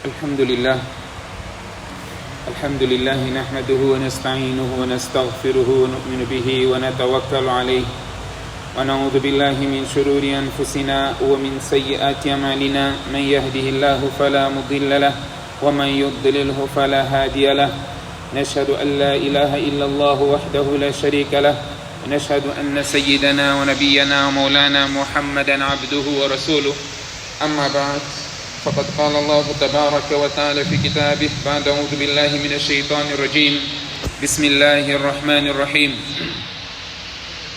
الحمد لله نحمده ونستعينه ونستغفره ونؤمن به ونتوكل عليه ونعوذ بالله من شرور أنفسنا ومن سيئات أعمالنا من يهده الله فلا مضل له ومن يضلله فلا هادي له نشهد أن لا إله إلا الله وحده لا شريك له ونشهد أن سيدنا ونبينا ومولانا محمدا عبده ورسوله أما بعد فقد قال الله تبارك وتعالى في كتابه بعد أعوذ بالله من الشيطان الرجيم بسم الله الرحمن الرحيم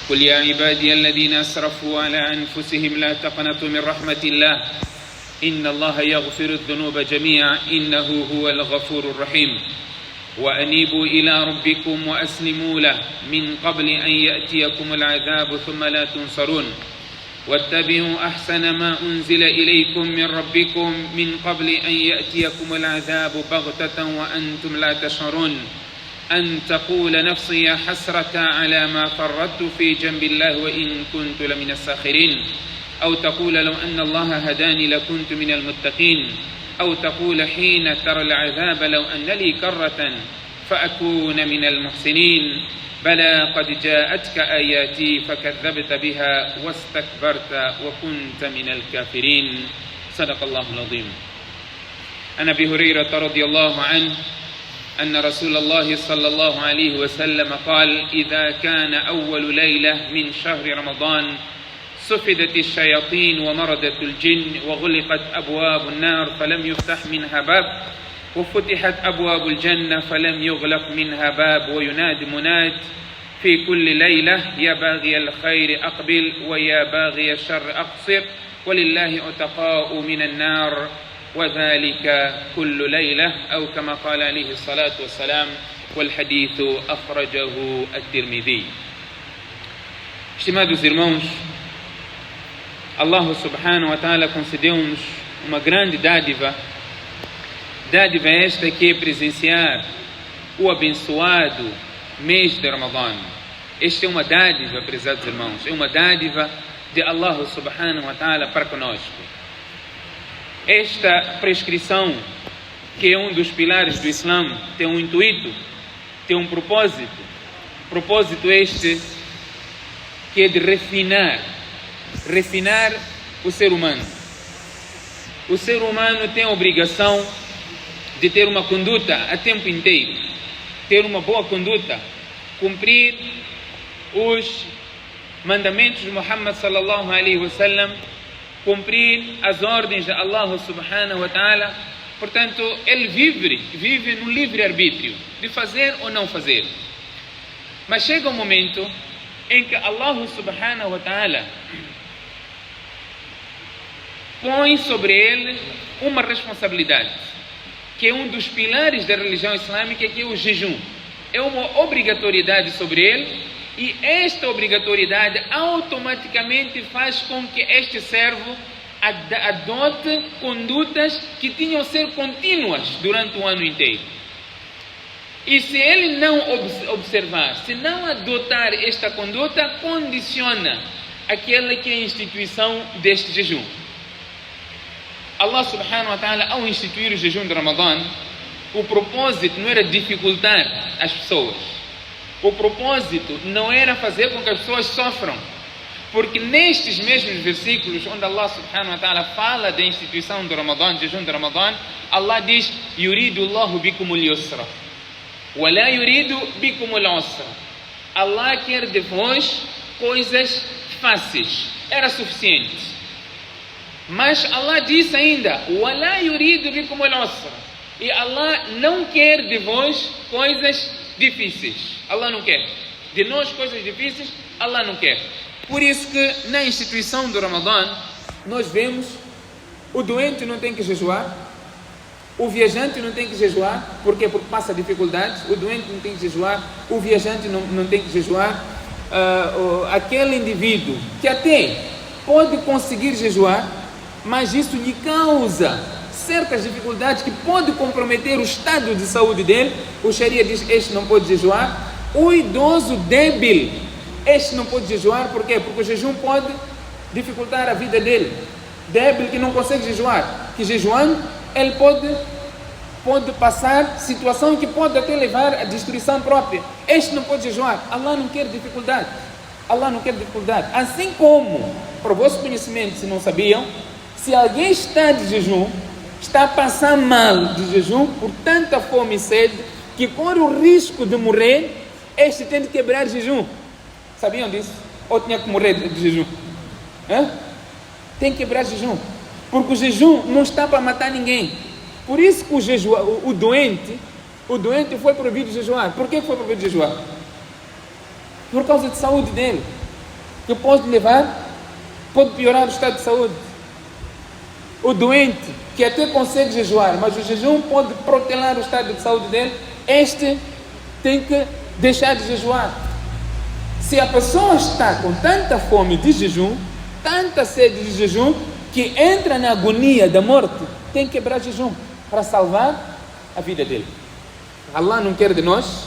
قل يا عبادي الذين أسرفوا على أنفسهم لا تقنطوا من رحمة الله إن الله يغفر الذنوب جميعا إنه هو الغفور الرحيم وأنيبوا إلى ربكم وأسلموا له من قبل أن يأتيكم العذاب ثم لا تنصرون واتبعوا أحسن ما أنزل إليكم من ربكم من قبل أن يأتيكم العذاب بغتة وأنتم لا تشعرون أن تقول نفسي يا حسرة على ما فرطت في جنب الله وإن كنت لمن الساخرين أو تقول لو أن الله هداني لكنت من المتقين أو تقول حين ترى العذاب لو أن لي كرة فأكون من المحسنين بلى قد جاءتك آياتي فكذبت بها واستكبرت وكنت من الكافرين صدق الله العظيم. عن أبي هريرة رضي الله عنه أن رسول الله صلى الله عليه وسلم قال إذا كان أول ليلة من شهر رمضان سفدت الشياطين ومردت الجن وغلقت أبواب النار فلم يفتح منها باب وفتحت أبواب الجنة فلم يغلق منها باب وينادي مناد في كل ليلة يا باغي الخير أقبل ويا باغي الشر أقصر ولله عتقاء من النار وذلك كل ليلة أو كما قال عليه الصلاة والسلام والحديث أخرجه الترمذي. Estimados irmãos, Allah subhanahu wa ta'ala concedeu-nos uma grande dádiva esta que é presenciar o abençoado mês de Ramadã. Esta é uma dádiva, prezados irmãos, é uma dádiva de Allah subhanahu wa ta'ala para conosco. Esta prescrição, que é um dos pilares do Islã, tem um intuito, tem um propósito este que é de refinar o ser humano. O ser humano tem a obrigação de ter uma conduta a tempo inteiro, ter uma boa conduta, cumprir os mandamentos de Muhammad sallallahu alaihi wasallam, cumprir as ordens de Allah subhanahu wa ta'ala. Portanto, ele vive no livre-arbítrio de fazer ou não fazer. Mas chega um momento em que Allah subhanahu wa ta'ala põe sobre ele uma responsabilidade, que é um dos pilares da religião islâmica, que é o jejum. É uma obrigatoriedade sobre ele, e esta obrigatoriedade automaticamente faz com que este servo adote condutas que tinham a ser contínuas durante o ano inteiro. E se ele não observar, se não adotar esta conduta, condiciona aquela que é a instituição deste jejum. Allah subhanahu wa ta'ala, ao instituir o jejum de Ramadã, o propósito não era dificultar as pessoas. O propósito não era fazer com que as pessoas sofram. Porque nestes mesmos versículos, onde Allah subhanahu wa ta'ala fala da instituição do Ramadã, jejum de Ramadã, Allah diz: Yuridu Allahu bikumul yusra wa la yuridu bikumul usra. Allah quer de vós coisas fáceis. Era suficiente. Mas Allah disse ainda: وَلَا يُرِيدُ بِكُمُ الْعُسْرَ. E Allah não quer de vós coisas difíceis. Allah não quer. De nós coisas difíceis, Allah não quer. Por isso que na instituição do Ramadã, nós vemos o doente não tem que jejuar, o viajante não tem que jejuar, porque passa dificuldades. O doente não tem que jejuar, o viajante não tem que jejuar. Aquele indivíduo que até pode conseguir jejuar, mas isso lhe causa certas dificuldades que pode comprometer o estado de saúde dele. O Sharia diz: este não pode jejuar. O idoso débil, este não pode jejuar. Por quê? Porque o jejum pode dificultar a vida dele. Débil que não consegue jejuar, que jejuando ele pode pode passar situação que pode até levar à destruição própria. Este não pode jejuar. Allah não quer dificuldade. Allah não quer dificuldade. Assim como, para o vosso conhecimento, se não sabiam, se alguém está de jejum, está a passar mal de jejum por tanta fome e sede, que corre o risco de morrer, este tem de quebrar jejum. Sabiam disso? Ou tinha que morrer de jejum? Tem que quebrar jejum. Porque o jejum não está para matar ninguém. Por isso que o doente foi proibido de jejuar. Por que foi proibido de jejuar? Por causa de saúde dele. Que pode piorar o estado de saúde. O doente, que até consegue jejuar, mas o jejum pode protelar o estado de saúde dele, este tem que deixar de jejuar. Se a pessoa está com tanta fome de jejum, tanta sede de jejum, que entra na agonia da morte, tem que quebrar jejum para salvar a vida dele. Allah não quer de nós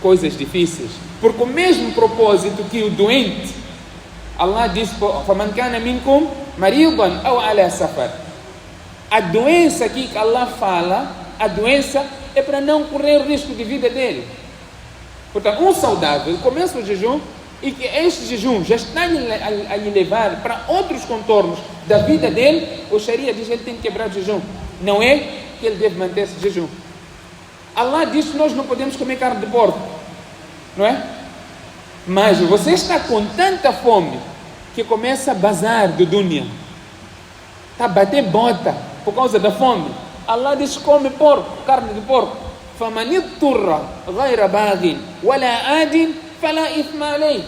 coisas difíceis, porque o mesmo propósito que o doente, Allah diz: فَمَنْ كَانَ مِنْكُمْ مَرِيضًا أَوْ عَلَى سَفَرٍ. A doença aqui que Allah fala, a doença é para não correr o risco de vida dele. Portanto, um saudável começa o jejum e que este jejum já está a lhe levar para outros contornos da vida dele, o Sharia diz que ele tem que quebrar o jejum. Não é que ele deve manter-se de jejum. Allah diz que nós não podemos comer carne de porco, não é? Mas você está com tanta fome que começa a bazar do dunya, está a bater bota por causa da fome. Allah diz: come porco, carne de porco. فَمَنِ اضْطُرَّ غَيْرَ بَاغٍ وَلَا آدٍ فَلَا إِثْمَ عَلَيْهِ.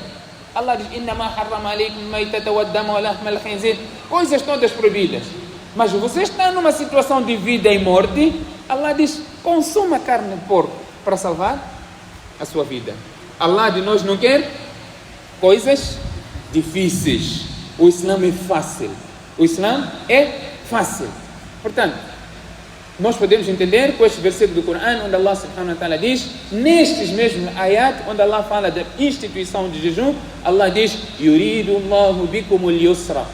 Allah diz: إِنَّمَا حَرَّمَ عَلَيْكُمْ الْمَيْتَةَ وَالدَّمَ وَلَحْمَ الْخِنْزِيرِ. Coisas todas proibidas. Mas você está numa situação de vida e morte, Allah diz: consuma carne de porco para salvar a sua vida. Allah de nós não quer coisas difíceis. O Islã é fácil. O Islã é fácil. Portanto, nós podemos entender com este versículo do Corão, onde Allah subhanahu wa ta'ala diz, nestes mesmos ayat, onde Allah fala da instituição de jejum, Allah diz: yuridu Allahu bikum al-yusra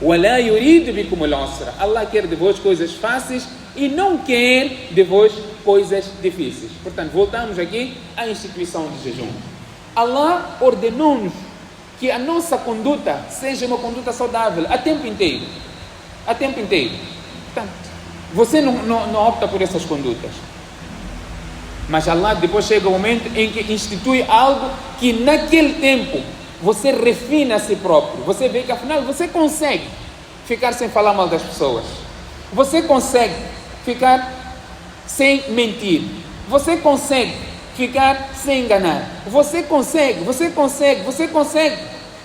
wa la yuridu bikum al-usra. Allah quer de vós coisas fáceis e não quer de vós coisas difíceis. Portanto, voltamos aqui à instituição de jejum. Allah ordenou-nos que a nossa conduta seja uma conduta saudável a tempo inteiro. A tempo inteiro. Portanto, você não opta por essas condutas. Mas Allah depois chega o momento em que institui algo que naquele tempo você refina a si próprio. Você vê que afinal você consegue ficar sem falar mal das pessoas. Você consegue ficar sem mentir. Você consegue ficar sem enganar. Você consegue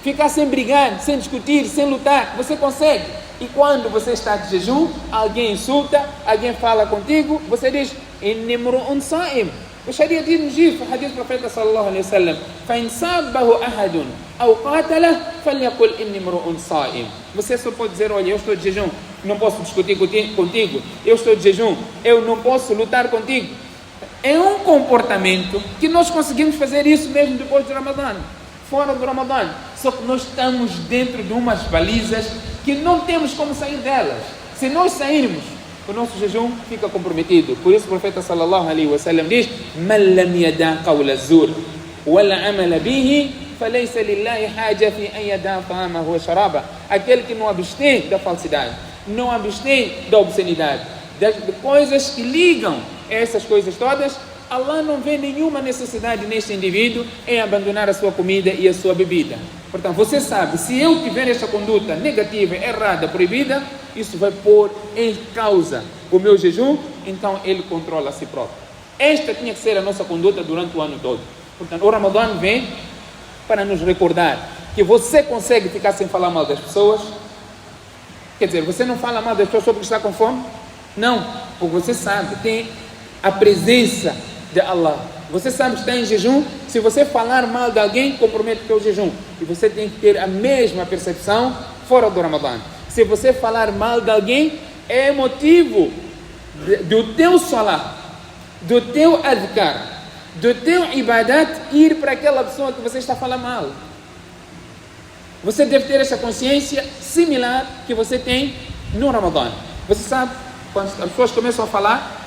ficar sem brigar, sem discutir, sem lutar. Você consegue. E quando você está de jejum, alguém insulta, alguém fala contigo, você diz: inni mru'un sa'im. O Sharia diz no hadith do profeta sallallahu alaihi wasallam: fa in sabbahu ahadun aw qatalahu falyaqul inni mru'un sa'im. Você só pode dizer: olha, eu estou de jejum, não posso discutir contigo. Eu estou de jejum, eu não posso lutar contigo. É um comportamento que nós conseguimos fazer isso mesmo depois do Ramadã, fora do Ramadã. Só que nós estamos dentro de umas balizas que não temos como sair delas. Se nós sairmos, o nosso jejum fica comprometido. Por isso o profeta sallallahu alaihi wasallam diz: man lam yada' qawla az-zur wal 'amala bihi falaysa lillahi haja fi an yada' ta'amahu wa sharaba. Aquele que não abstém da falsidade, não abstém da obscenidade, das coisas que ligam essas coisas todas, Allah não vê nenhuma necessidade neste indivíduo em abandonar a sua comida e a sua bebida. Portanto, você sabe, se eu tiver esta conduta negativa, errada, proibida, isso vai pôr em causa o meu jejum, então ele controla a si próprio. Esta tinha que ser a nossa conduta durante o ano todo. Portanto, o Ramadã vem para nos recordar que você consegue ficar sem falar mal das pessoas. Quer dizer, você não fala mal das pessoas só porque está com fome? Não, porque você sabe, tem a presença de Allah. Você sabe que está em jejum. Se você falar mal de alguém, compromete o teu jejum. E você tem que ter a mesma percepção fora do Ramadã. Se você falar mal de alguém, é motivo do teu salah, do teu adhkar, do teu ibadat ir para aquela pessoa que você está falando mal. Você deve ter essa consciência similar que você tem no Ramadã. Você sabe, quando as pessoas começam a falar,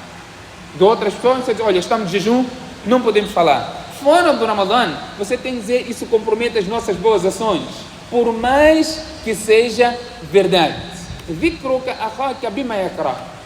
de outras pessoas, você diz, olha, estamos de jejum, não podemos falar. Fora do Ramadã, você tem que dizer, isso compromete as nossas boas ações, por mais que seja verdade.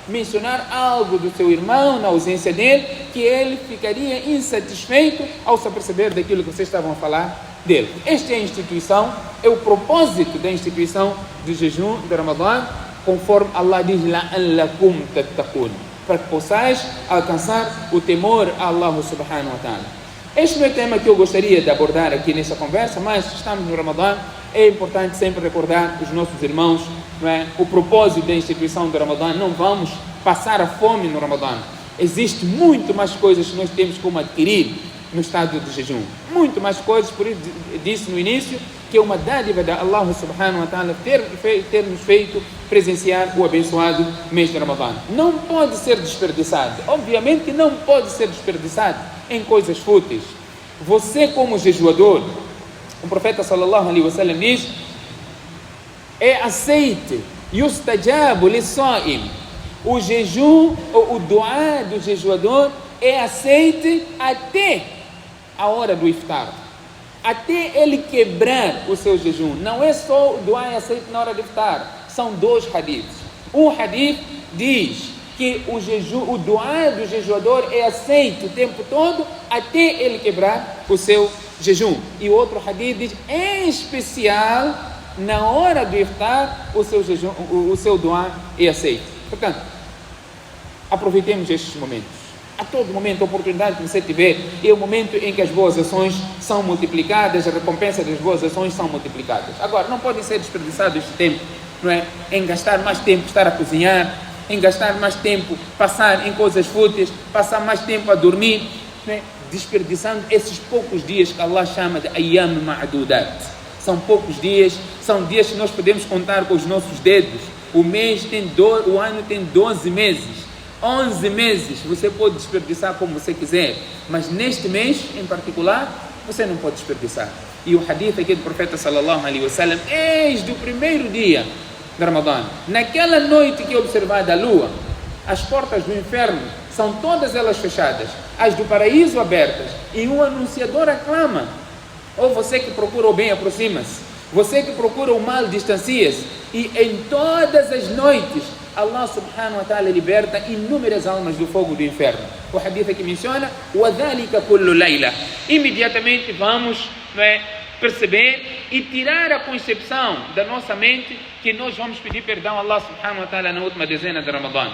Mencionar algo do seu irmão na ausência dele, que ele ficaria insatisfeito ao se perceber daquilo que vocês estavam a falar dele. Esta é a instituição, é o propósito da instituição do jejum de Ramadã, conforme Allah diz, la'allakum tattaqun, para que possais alcançar o temor a Allah subhanahu wa ta'ala. Este não é o tema que eu gostaria de abordar aqui nessa conversa, mas estamos no Ramadã, é importante sempre recordar os nossos irmãos, não é? O propósito da instituição do Ramadã, não vamos passar a fome no Ramadã. Existem muito mais coisas que nós temos como adquirir no estado de jejum. Muito mais coisas, por isso disse no início, que é uma dádiva da Allah subhanahu wa ta'ala ter nos feito presenciar o abençoado mês de Ramadã. Não pode ser desperdiçado, obviamente que não pode ser desperdiçado em coisas fúteis. Você como jejuador, o profeta sallallahu alaihi wasallam diz, é aceite, yustajabu lis-sa'im, o jejum, o duá do jejuador é aceite até a hora do iftar, até ele quebrar o seu jejum. Não é só o duá é aceite na hora do iftar, são dois hadiths. Um hadith diz que o duá do jejuador é aceito o tempo todo até ele quebrar o seu jejum. E outro hadith diz, em especial, na hora do iftar, o seu jejum, o seu duá é aceito. Portanto, aproveitemos estes momentos. A todo momento, a oportunidade que você tiver, é o momento em que as boas ações são multiplicadas, a recompensa das boas ações são multiplicadas. Agora, não pode ser desperdiçado este tempo, não é? Em gastar mais tempo estar a cozinhar, em gastar mais tempo passar em coisas fúteis, passar mais tempo a dormir, não é? Desperdiçando esses poucos dias que Allah chama de ayyam ma'dudat. São poucos dias, são dias que nós podemos contar com os nossos dedos. O ano tem 12 meses. 11 meses você pode desperdiçar como você quiser, mas neste mês em particular você não pode desperdiçar. E o hadith aqui do profeta sallallahu alaihi wasallam, desde o primeiro dia de Ramadã, naquela noite que é observada a lua, as portas do inferno são todas elas fechadas, as do paraíso abertas, e um anunciador aclama. Ou você que procura o bem aproxima-se, você que procura o mal distancia-se, e em todas as noites Allah subhanahu wa ta'ala liberta inúmeras almas do fogo do inferno. O hadith aqui menciona وَذَلِكَ كُلُّ لَيْلَةٍ. Imediatamente vamos, não é, perceber e tirar a concepção da nossa mente que nós vamos pedir perdão a Allah subhanahu wa ta'ala na última dezena de Ramadã.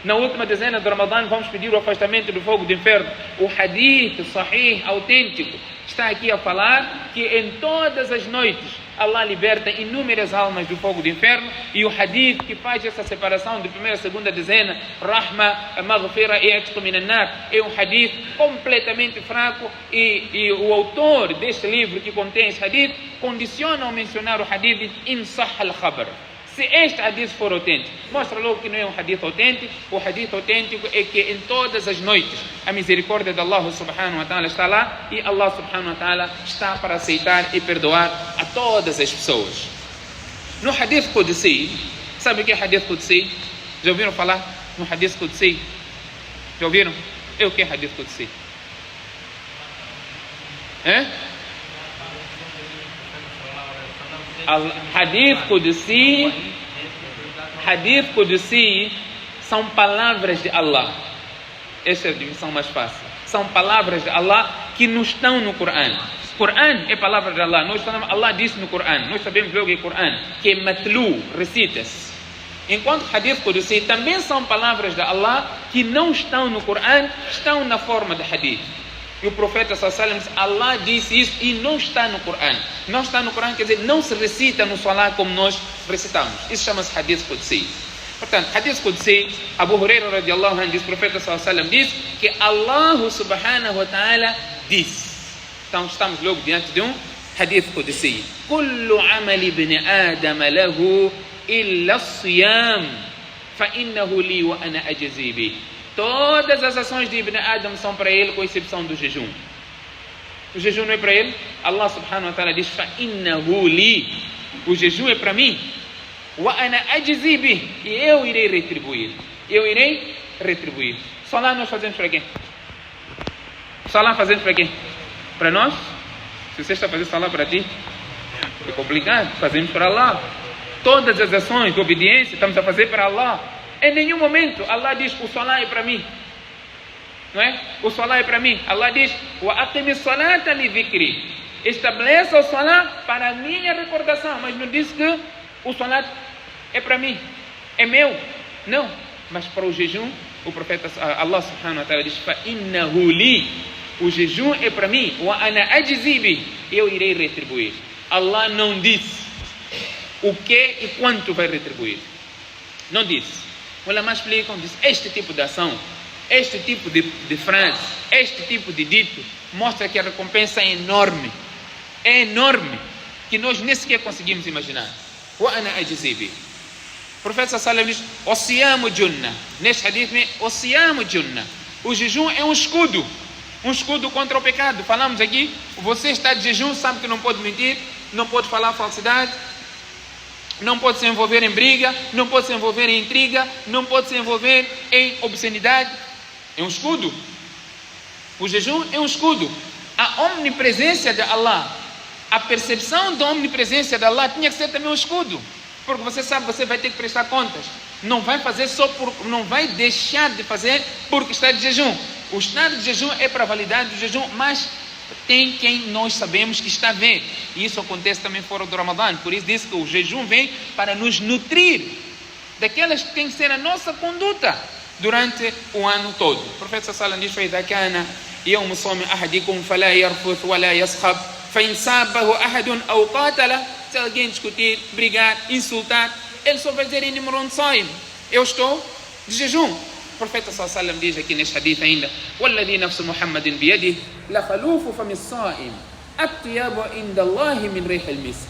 Na última dezena de Ramadã vamos pedir o afastamento do fogo do inferno. O hadith sahih, autêntico, está aqui a falar que em todas as noites Allah liberta inúmeras almas do fogo do inferno. E o hadith que faz essa separação de primeira e segunda dezena, Rahma, Maghfira e Atq min an-nar, é um hadith completamente fraco, e o autor deste livro que contém esse hadith condiciona ao mencionar o hadith in sah al-khabar. Se este hadith for autêntico, mostra logo que não é um hadith autêntico. O hadith autêntico é que em todas as noites a misericórdia de Allah subhanahu wa ta'ala está lá, e Allah subhanahu wa ta'ala está para aceitar e perdoar a todas as pessoas. No hadith Qudsi, sabe o que é hadith Qudsi? Já ouviram falar no hadith Qudsi? Já ouviram? É o que é hadith Qudsi? Hadith Qudsi são palavras de Allah. Essa é a divisão mais fácil. São palavras de Allah que não estão no Coran. Coran é palavra de Allah. Allah disse no Coran, nós sabemos logo que é Coran, que é matlu, recita-se. Enquanto Hadith Qudsi também são palavras de Allah que não estão no Coran, estão na forma de hadith. E o profeta sallallahu alaihi wasallam, Allah disse isso e não está no Coran. Não está no Coran quer dizer, não se recita no Salah como nós recitamos. Isso chama-se Hadith Qudsi. Portanto, Hadith Qudsi, Abu Huraira radiallahu anhu diz, o profeta sallallahu alaihi wasallam diz que Allah subhanahu wa ta'ala disse. Então estamos logo diante de um Hadith Qudsi. Kullu amali ibn Adam lahu illa as-siyam fa innahu li wa ana ajzi bi. Todas as ações de Ibn Adam são para ele, com exceção do jejum. O jejum não é para ele. Allah subhanahu wa ta'ala diz فَإِنَّهُ لِي. O jejum é para mim. وَأَنَا أَجْزِي بِهِ. E eu irei retribuir. Eu irei retribuir. Salah nós fazemos para quem? Salah fazemos para quem? Para nós? Se você está fazendo salah para ti, é complicado. Fazemos para Allah. Todas as ações de obediência estamos a fazer para Allah. Em nenhum momento Allah diz: o salah é para mim. Não é? O salah é para mim. Allah diz: wa aqimi salata li dhikri. Estabeleça o salah para a minha recordação. Mas não diz que o salah é para mim, é meu. Não. Mas para o jejum, o profeta Allah subhanahu wa ta'ala diz: fa innahu li. O jejum é para mim. Wa ana ajzi bi. Eu irei retribuir. Allah não diz o que e quanto vai retribuir. Não diz. Os ulama explicam, diz: este tipo de ação, este tipo de frase, este tipo de dito mostra que a recompensa é enorme. É enorme, que nós nem sequer conseguimos imaginar. Wa ana ajzi bi. O profeta sallallahu diz: o siyamu junna. Neste hadith, o siyamu junna. O jejum é um escudo contra o pecado. Falamos aqui, você está de jejum, sabe que não pode mentir, não pode falar falsidade, não pode se envolver em briga, não pode se envolver em intriga, não pode se envolver em obscenidade. É um escudo. O jejum é um escudo. A omnipresença de Allah, a percepção da omnipresença de Allah tinha que ser também um escudo, porque você sabe, você vai ter que prestar contas. Não vai fazer não vai deixar de fazer porque está de jejum. O estado de jejum é para a validade do jejum, mas tem quem nós sabemos que está a ver. E isso acontece também fora do Ramadã. Por isso diz que o jejum vem para nos nutrir daquelas que tem que ser a nossa conduta durante o ano todo. O profeta sallallahu alaihi wasallam diz: فَإِذَا كَانَ يَوْمُ صَوْمِ أَحَدِكُمْ فَلَا يَرْفُثْ وَلَا يَصْخَبْ فَإِنْ سَابَّهُ أَحَدٌ أَوْ قَاتَلَهُ. Se alguém discutir, brigar, insultar, ele só vai dizer: إِنِّي امْرُؤٌ صَائِمٌ. Eu estou de jejum. O profeta sallallahu alaihi wasallam diz aqui neste hadith ainda: وَالَّذِي نَفْسُ مُحَمَّدٍ بِيَدِهِ لَخَلُوفُ فَمِ الصَّائِمِ أَطْيَبُ عِنْدَ اللَّهِ مِنْ رِيحِ الْمِسْكِ.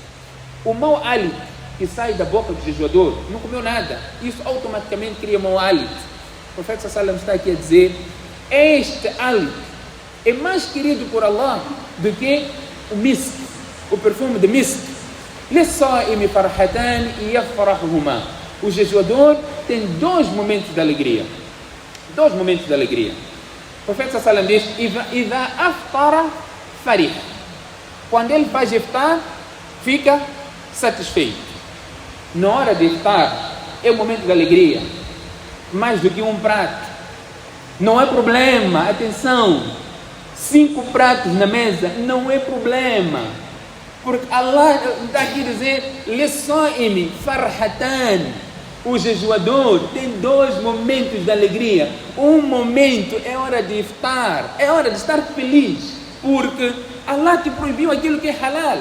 O mau hálito que sai da boca do jejuador, não comeu nada, isso automaticamente cria mau hálito. O profeta sallallahu alaihi wasallam está aqui a dizer: este hálito é mais querido por Allah do que o misk, o perfume de misk. لِلصَّائِمِ فَرْحَتَانِ يَفْرَحُهُمَا. O jejuador tem dois momentos de alegria. Dois momentos de alegria. O profeta sallallahu alaihi wasallam diz: إِذَا أَفْطَرَ فَرِحَ. Quando ele faz iftar, fica satisfeito. Na hora de iftar, é um momento de alegria. Mais do que um prato. Não é problema, atenção. 5 pratos na mesa, não é problema. Porque Allah está aqui a dizer: لِلصَّائِمِ فَرْحَتَانِ. O jejuador tem dois momentos de alegria. Um momento é hora de iftar, é hora de estar feliz, porque Allah te proibiu aquilo que é halal.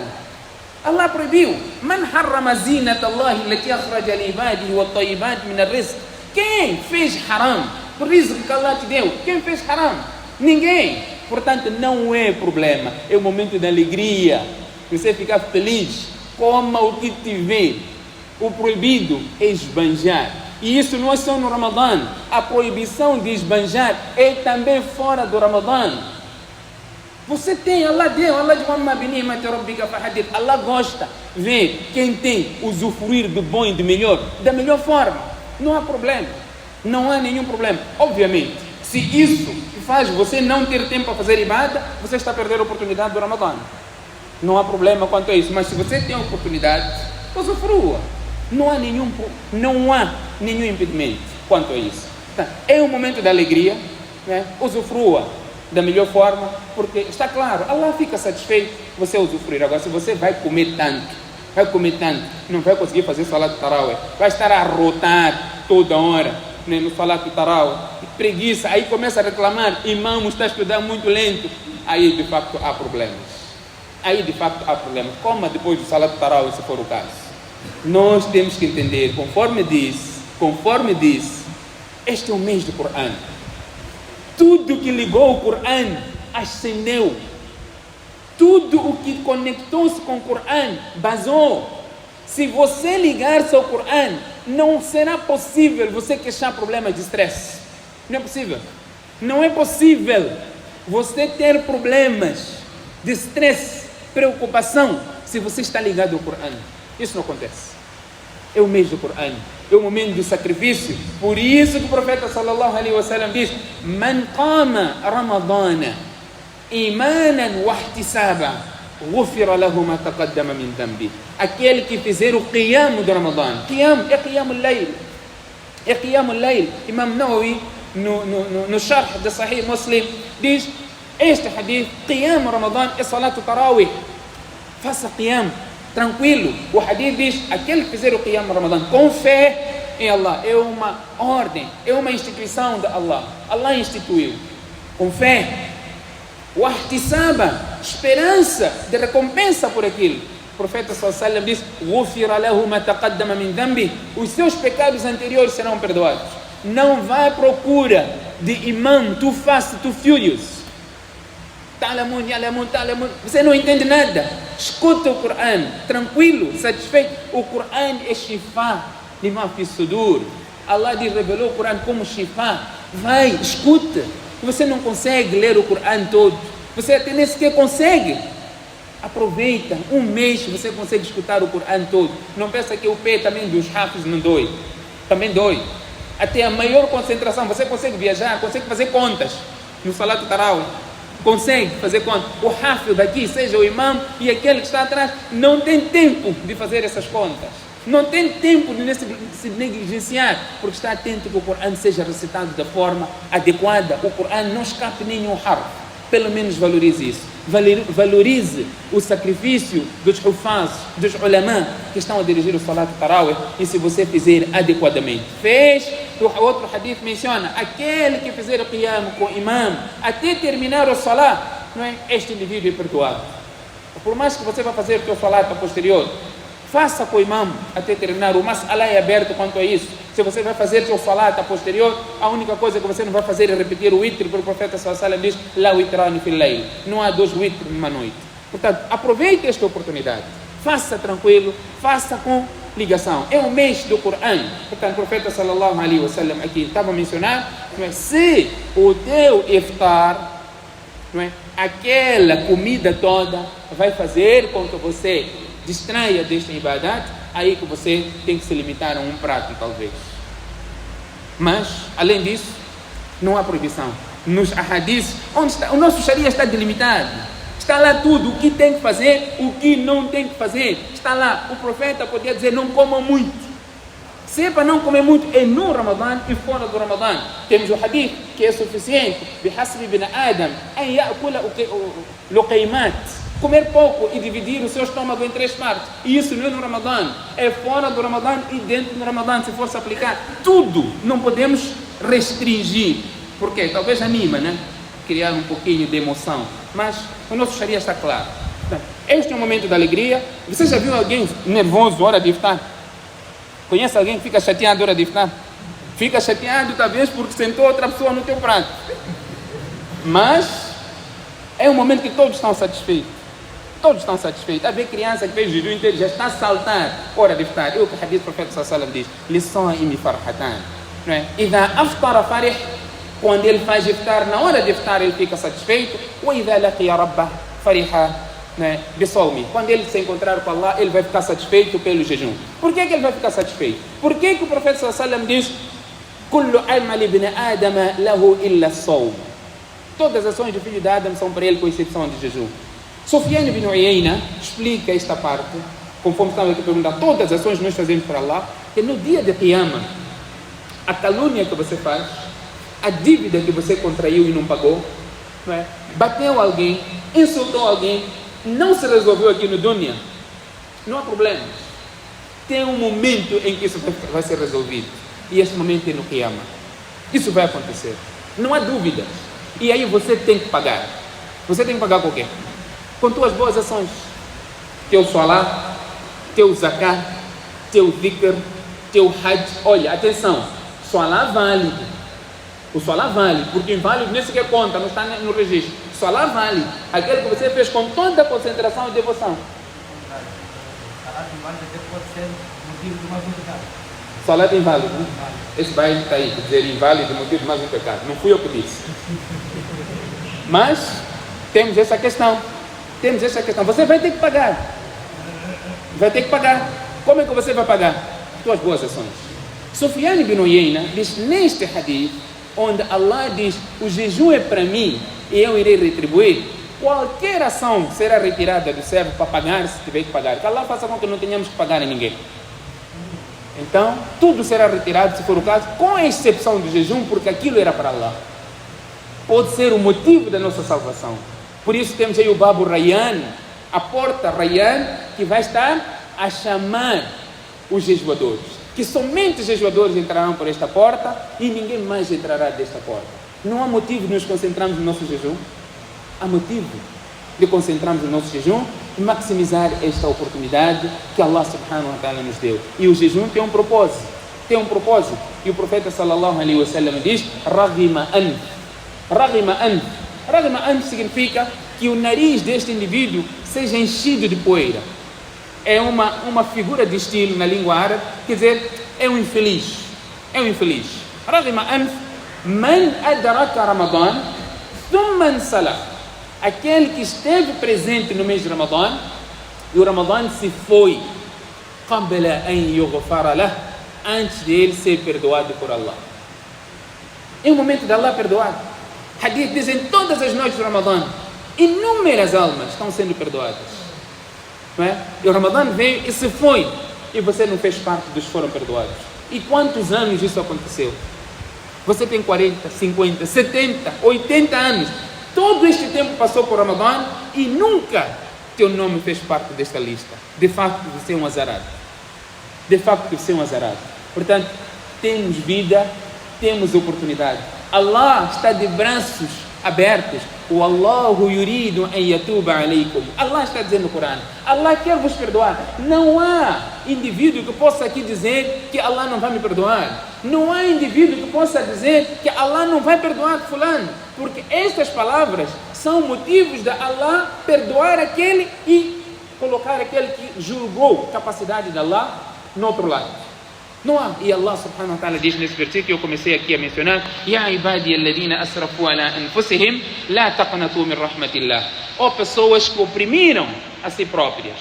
Allah proibiu: Man harrama zinata Allahi allati akhraja li ibadihi wat tayyibat min ar-rizq. Quem fez haram? O rizq que Allah te deu, quem fez haram? Ninguém. Portanto, não é problema, é um momento de alegria. Você ficar feliz, coma o que tiver. O proibido é esbanjar. E isso não é só no Ramadã. A proibição de esbanjar é também fora do Ramadã. Você tem, Allah deu, Allah diz: Allah gosta, vê quem tem usufruir do bom e do melhor, da melhor forma. Não há problema. Não há nenhum problema. Obviamente, se isso faz você não ter tempo para fazer ibada, você está a perder a oportunidade do Ramadã. Não há problema quanto a isso. Mas se você tem a oportunidade, usufrua. Não há nenhum impedimento quanto a isso. Então, é um momento de alegria, né? Usufrua da melhor forma, porque está claro, Allah fica satisfeito você usufruir. Agora, se você vai comer tanto, não vai conseguir fazer salat tarawih, vai estar a rotar toda hora, né, no salat tarawih, preguiça, aí começa a reclamar: imam, está a estudar muito lento. Aí de facto há problemas. Coma depois do salat tarawih, se for o caso. Nós temos que entender, conforme diz, este é o mês do Corão. Tudo que ligou o Corão ascendeu. Tudo o que conectou-se com o Corão basou. Se você ligar-se ao Corão, não será possível você queixar problemas de estresse. Não é possível. Não é possível você ter problemas de estresse, preocupação, se você está ligado ao Corão. Isso não acontece. É o mês do Corão. é o momento do sacrifício. Por isso que o profeta sallallahu alaihi wasallam diz: Man qama Ramadana imanan wa ihtisaba ghufira lahu ma taqaddama min dhanbi. Aquele que fizer o qiyam do Ramadã. Qiyam é qiyam al-layl. É qiyam al-layl. Imam Nawawi no sharh de Sahih Muslim diz: este hadith, qiyam Ramadã é salat tarawih. Faça qiyam tranquilo. O hadith diz: aquele que fizer o qiyam Ramadã com fé em Allah, é uma ordem, é uma instituição de Allah. Allah instituiu com fé. O ihtisaba, esperança de recompensa por aquilo. O profeta sallallahu alaihi wasallam diz: "Ghufira lahu ma taqaddama min dhanbi", os seus pecados anteriores serão perdoados. Não vá à procura de imam, too fast, too furious. Talamun, yalamun, talamun. Você não entende nada. Escuta o Coran, tranquilo, satisfeito. O Coran é shifa lima fi sudur. Allah revelou o Coran como shifa. Vai, escuta. Você não consegue ler o Coran todo. Você até nem sequer consegue. Aproveita, um mês você consegue escutar o Coran todo. Não pensa que o pé também dos hafiz não dói. Também dói. Até a maior concentração, você consegue viajar, consegue fazer contas no Salat Tarawih. Consegue fazer contas. O hafiz daqui, seja o imam e aquele que está atrás, não tem tempo de fazer essas contas. Não tem tempo de se negligenciar, porque está atento que o Coran seja recitado da forma adequada. O Coran não escape nenhum harf. Pelo menos valorize isso. Valorize o sacrifício dos hufaz, dos ulama que estão a dirigir o Salat Tarawih, e se você fizer adequadamente. Fez, o outro hadith menciona, aquele que fizer o qiyam com o imam até terminar o Salat, não é? Este indivíduo é perdoado. Por mais que você vá fazer o seu Salat a posterior, faça com o imam até terminar. O mas'ala é aberto quanto a isso. Se você vai fazer seu salat a posterior, a única coisa que você não vai fazer é repetir o witr, porque o profeta sallallahu alaihi wasallam diz: La witrani fil layl. Não há dois witr numa noite. Portanto, aproveite esta oportunidade. Faça tranquilo, faça com ligação. É o mês do Coran. Portanto, o profeta sallallahu alaihi wasallam aqui estava a mencionar, não é? Se o teu iftar, não é? Aquela comida toda vai fazer com que você distraia deste ibadat, aí que você tem que se limitar a um prato, talvez. Mas, além disso, não há proibição. Nos ahadis, onde está? O nosso sharia está delimitado. Está lá tudo, o que tem que fazer, o que não tem que fazer. Está lá. O profeta podia dizer: não coma muito. Se é para não comer muito, é no Ramadã e fora do Ramadã. Temos o hadith que é suficiente. بحسب ابن آدم أن يأكل لقيمات. Comer pouco e dividir o seu estômago em 3 partes. E isso não é no Ramadã, é fora do Ramadã e dentro do Ramadã. Se fosse aplicar tudo, não podemos restringir. Porque talvez anima, né? Criar um pouquinho de emoção. Mas o nosso sharia está claro. Este é um momento de alegria. Você já viu alguém nervoso na hora de iftar? Conhece alguém que fica chateado na hora de iftar? Fica chateado talvez porque sentou outra pessoa no teu prato. Mas é um momento que todos estão satisfeitos. Todos estão satisfeitos. Há ver criança que fez jejum inteiro, já está a saltar, hora de iftar. É o que o hadith do profeta sallallahu alaihi wasallam diz: Lissaimi farhatan. Não é? Idha aftara farih, quando ele faz iftar, na hora de iftar ele fica satisfeito. Wa idha laqiya rabbah fariha bisawmi. Quando ele se encontrar com Allah, ele vai ficar satisfeito pelo jejum. Por que ele vai ficar satisfeito? Por que o profeta sallallahu alaihi wasallam diz: Kullu amali ibn Adama lahu illa as-sawm. Todas as ações do filho de Adam são para ele, com exceção de jejum. Sufyan ibn Uyayna explica esta parte, conforme estava aqui a perguntar, todas as ações que nós fazemos para Allah, que no dia de Qiyamah, a calúnia que você faz, a dívida que você contraiu e não pagou, não é? Bateu alguém, insultou alguém, não se resolveu aqui no dunya, não há problema. Tem um momento em que isso vai ser resolvido, e esse momento é no Qiyamah. Isso vai acontecer, não há dúvida. E aí você tem que pagar. Você tem que pagar com o quê? Com tuas boas ações. Teu salat, teu zakat, teu dhikr, teu hajj. Olha, atenção, salat válido. O salat vale, porque inválido nem sequer conta, não está no registro. Salat vale, aquele que você fez com toda a concentração e devoção. Salat inválido até pode ser motivo de mais um pecado. Salat inválido, né? Esse bairro está aí, dizer inválido, motivo de mais um pecado. Não fui eu que disse. Mas temos essa questão. Você vai ter que pagar. Vai ter que pagar. Como é que você vai pagar? Tuas boas ações. Sufyan ibn Uyayna diz neste hadith, onde Allah diz, o jejum é para mim e eu irei retribuir, qualquer ação será retirada do servo para pagar se tiver que pagar. Que Allah faça com que não tenhamos que pagar a ninguém. Então, tudo será retirado se for o caso, com a exceção do jejum, porque aquilo era para Allah. Pode ser o motivo da nossa salvação. Por isso temos aí o Babu Rayyan, a porta Rayyan, que vai estar a chamar os jejuadores. Que somente os jejuadores entrarão por esta porta e ninguém mais entrará desta porta. Não há motivo de nos concentrarmos no nosso jejum. Há motivo de concentrarmos no nosso jejum e maximizar esta oportunidade que Allah subhanahu wa ta'ala nos deu. E o jejum tem um propósito. Tem um propósito. E o profeta sallallahu alaihi wa sallam diz, Raghima anf. Raghima anf. Raghima anf significa que o nariz deste indivíduo seja enchido de poeira. É uma figura de estilo na língua árabe, quer dizer, é um infeliz. É um infeliz. Raghima anf. Man adraka Ramadan, thumma salah. Aquele que esteve presente no mês de Ramadã, e o Ramadã se foi, qabla an yughfara lah, antes de ele ser perdoado por Allah. É o momento de Allah perdoar. Hadith dizem todas as noites do Ramadã, inúmeras almas estão sendo perdoadas. Não é? E o Ramadã veio e se foi, e você não fez parte dos que foram perdoados. E quantos anos isso aconteceu? Você tem 40, 50, 70, 80 anos. Todo este tempo passou por Ramadã e nunca teu nome fez parte desta lista. De facto, você é um azarado. De facto, você é um azarado. Portanto, temos vida, temos oportunidade. Allah está de braços abertos. O Allahu yuridu an yatuba alaykum. Allah está dizendo no Corão. Allah quer vos perdoar. Não há indivíduo que possa aqui dizer que Allah não vai me perdoar. Não há indivíduo que possa dizer que Allah não vai perdoar fulano. Porque estas palavras são motivos de Allah perdoar aquele e colocar aquele que julgou a capacidade de Allah no outro lado. Não há. E Allah subhanahu wa ta'ala diz nesse versículo que eu comecei aqui a mencionar, Ya ibadi alladhina asrafu ala anfusihim la taqnatu min rahmatillah. Ó pessoas que oprimiram a si próprias,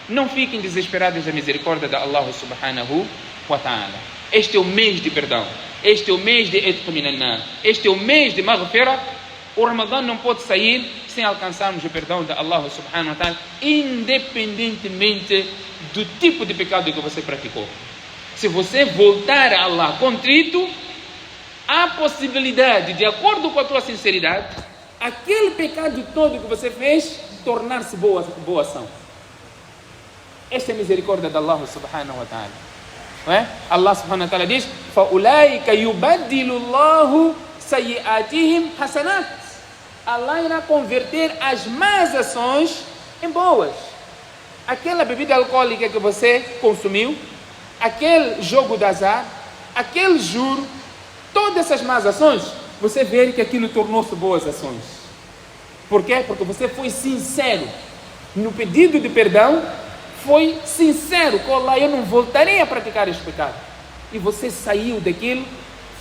não fiquem desesperadas da misericórdia de Allah subhanahu wa ta'ala. Este é o mês de perdão. Este é o mês de Itq min an-nar. Este é o mês de Maghfirah. O Ramadã não pode sair sem alcançarmos o perdão de Allah subhanahu wa ta'ala, independentemente do tipo de pecado que você praticou. Se você voltar a Allah contrito, há possibilidade, de acordo com a tua sinceridade, aquele pecado todo que você fez, tornar-se boa ação. Esta é a misericórdia de Allah subhanahu wa ta'ala. Não é? Allah subhanahu wa ta'ala diz, فَأُولَٰئِكَ يُبَدِّلُ اللَّهُ سَيِّئَاتِهِمْ حَسَنَاتٍ. Allah irá converter as más ações em boas. Aquela bebida alcoólica que você consumiu, aquele jogo de azar, aquele juro, todas essas más ações, você vê que aquilo tornou-se boas ações. Por quê? Porque você foi sincero no pedido de perdão, foi sincero com Allah, eu não voltarei a praticar este pecado. E você saiu daquilo,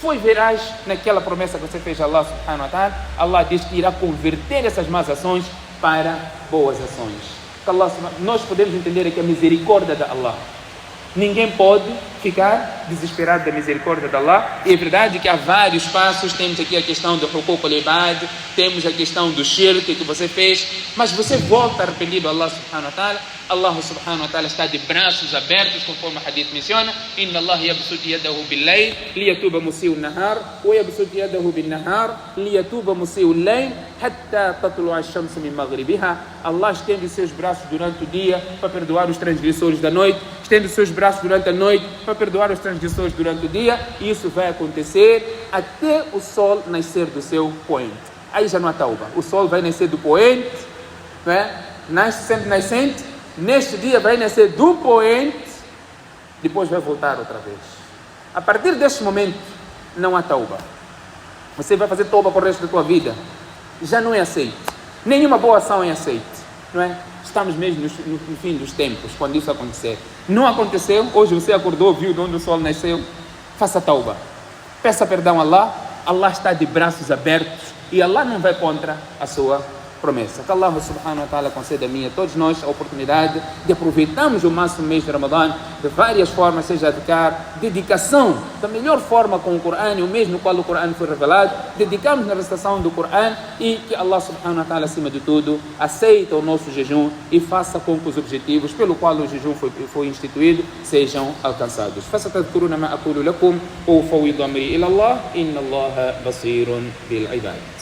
foi veraz naquela promessa que você fez a Allah subhanahu wa ta'ala. Allah diz que irá converter essas más ações para boas ações. Allah, nós podemos entender aqui a misericórdia de Allah. Ninguém pode ficar desesperado da misericórdia de Allah. E é verdade que há vários passos. Temos aqui a questão do huquq al-ibad, temos a questão do shirk que você fez, mas você volta arrependido a Allah subhanahu wa ta'ala. Allah subhanahu wa ta'ala está de braços abertos, conforme o hadith menciona, Inna Allah yabsut yadahu bil-layl liyatuba musi'u an-nahar wa yabsut yadahu bin-nahar liyatuba musi'u al-layl hatta tatlu'a ash-shamsu min maghribiha. Allah estende seus braços durante o dia para perdoar os transgressores da noite, estende seus braços durante a noite para perdoar os transgressores durante o dia, e isso vai acontecer até o sol nascer do seu poente. Aí já não há tauba. O sol vai nascer do poente, não é? Nasce sempre nascente, neste dia vai nascer do poente, depois vai voltar outra vez. A partir deste momento não há tauba. Você vai fazer tauba para o resto da tua vida. Já não é aceito. Nenhuma boa ação é aceita, não é? Estamos mesmo no fim dos tempos, quando isso acontecer. Não aconteceu, hoje você acordou, viu de onde o sol nasceu. Faça tauba. Peça perdão a Allah. Allah está de braços abertos e Allah não vai contra a sua promessa. Que Allah subhanahu wa ta'ala conceda a mim e a todos nós a oportunidade de aproveitarmos o máximo mês de Ramadã de várias formas, seja dedicação da melhor forma com o Corão, o mês no qual o Corão foi revelado, dedicarmos na recitação do Corão e que Allah subhanahu wa ta'ala, acima de tudo, aceita o nosso jejum e faça com que os objetivos pelo qual o jejum foi instituído sejam alcançados. فستذكرون ما أقول لكم وأفوض أمري إلى الله إن الله بصير بالعباد.